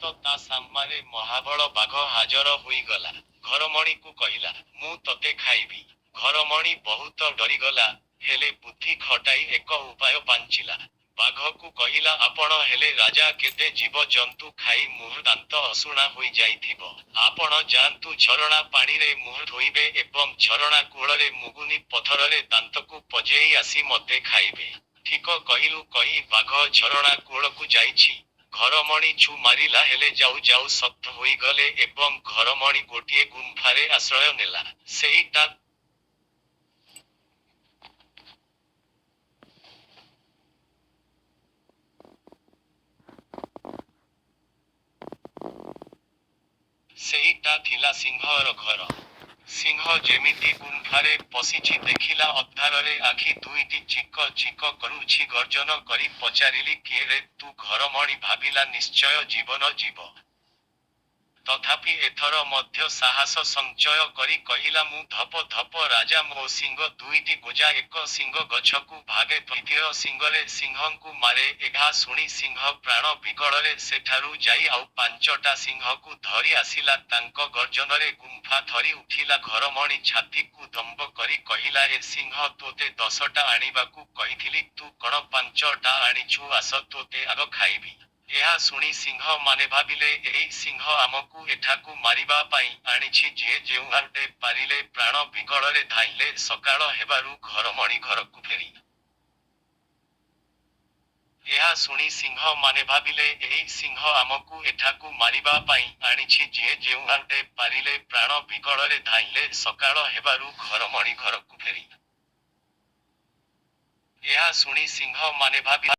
ତ ତା ସାମ୍ନାରେ ମହାବଳ ବାଘ ହାଜର ହୋଇଗଲା। ଘରମଣିକୁ କହିଲା, ମୁଁ ତତେ ଖାଇବି। ଘରମଣି ବହୁତ ଡରିଗଲା, ହେଲେ ବୁଦ୍ଧି ଖଟାଇ ଏକ ଉପାୟ ପାଞ୍ଚିଲା। ବାଘକୁ କହିଲା, ଆପଣ ହେଲେ ରାଜା, କେତେ ଜୀବଜନ୍ତୁ ଖାଇ ମୁହଁ ଦାନ୍ତ ଅଶୁଣା ହୋଇଯାଇଥିବ। ଆପଣ ଯାଆନ୍ତୁ ଝରଣା ପାଣିରେ ମୁହଁ ଧୋଇବେ ଏବଂ ଝରଣା କୂଳରେ ମୁଗୁନି ପଥରରେ ଦାନ୍ତକୁ ପଜେଇ ଆସି ମତେ ଖାଇବେ। ଠିକ କହିଲୁ କହି ବାଘ ଝରଣା କୂଳକୁ ଯାଇଛି। ଘରମଣି ଛୁ ମାରିଲା, ହେଲେ ଯାଉ ଯାଉ ଶକ୍ତ ହୋଇଗଲେ ଏବଂ ଘରମଣି ଗୋଟିଏ ଗୁମ୍ଫାରେ ଆଶ୍ରୟ ନେଲା। ସେଇଟା ସେଇଟା ଥିଲା ସିଂହର ଘର। ସିଂହ ଯେମିତି ଗୁମ୍ଫାରେ ପଶିଛି ଦେଖିଲା ଅନ୍ଧାରରେ ଆଖି ଦୁଇଟି ଚିକ ଚିକ କରୁଛି। ଗର୍ଜନ କରି ପଚାରିଲି, କିଏ ରେ ତୁ? ଘରମଣି ଭାବିଲା, ନିଶ୍ଚୟ ଜୀବନ ଯିବ। ତଥାପି ଏଥର ମଧ୍ୟ ସାହସ ସଞ୍ଚୟ କରି କହିଲା, ମୁଁ ଧପ ଧପ ରାଜା, ମୋ ଶିଙ୍ଗ ଦୁଇଟି ଗୋଜା, ଏକ ଶିଙ୍ଗ ଗଛକୁ ଭାଗେ, ଦ୍ୱିତୀୟ ଶିଙ୍ଗରେ ସିଂହଙ୍କୁ ମାରେ। ଏହା ଶୁଣି ସିଂହ ପ୍ରାଣ ବିକଳରେ ସେଠାରୁ ଯାଇ ଆଉ 5ଟା ସିଂହକୁ ଧରି ଆସିଲା। ତାଙ୍କ ଗର୍ଜନରେ ଗୁମ୍ଫା ଥରି ଉଠିଲା। ଘରମଣି ଛାତିକୁ ଦମ୍ଭ କରି କହିଲା, ଏ ସିଂହ ତୋତେ 10ଟା ଆଣିବାକୁ କହିଥିଲି, ତୁ କଣ 5ଟା ଆଣିଛୁ? ଆସ ତୋତେ ଆଗ ଖାଇବି। ଏହା ଶୁଣି ସିଂହ ମାନେ ଭାବିଲେ, ଏହି ସିଂହ ଆମକୁ ଏଠାକୁ ମାରିବା ପାଇଁ ଆଣିଛି। ଯିଏ ଯେଉଁଆଡେ ପାରିଲେ ପ୍ରାଣ ବିକଳରେ ଧାଇଁଲେ। ସକାଳ ହେବାରୁ ଘରମଣି ଘରକୁ ଫେରି ଏହା ଶୁଣି ସିଂହ ମାନେ ଭାବିଲେ, ଏହି ସିଂହ ଆମକୁ ଏଠାକୁ ମାରିବା ପାଇଁ ଆଣିଛି। ଯିଏ ଯେଉଁଆଡେ ପାରିଲେ ପ୍ରାଣ ବିକଳରେ ଧାଇଁଲେ। ସକାଳ ହେବାରୁ ଘରମଣି ଘରକୁ ଫେରି ଏହା ଶୁଣି ସିଂହ ମାନେ ଭାବିଲେ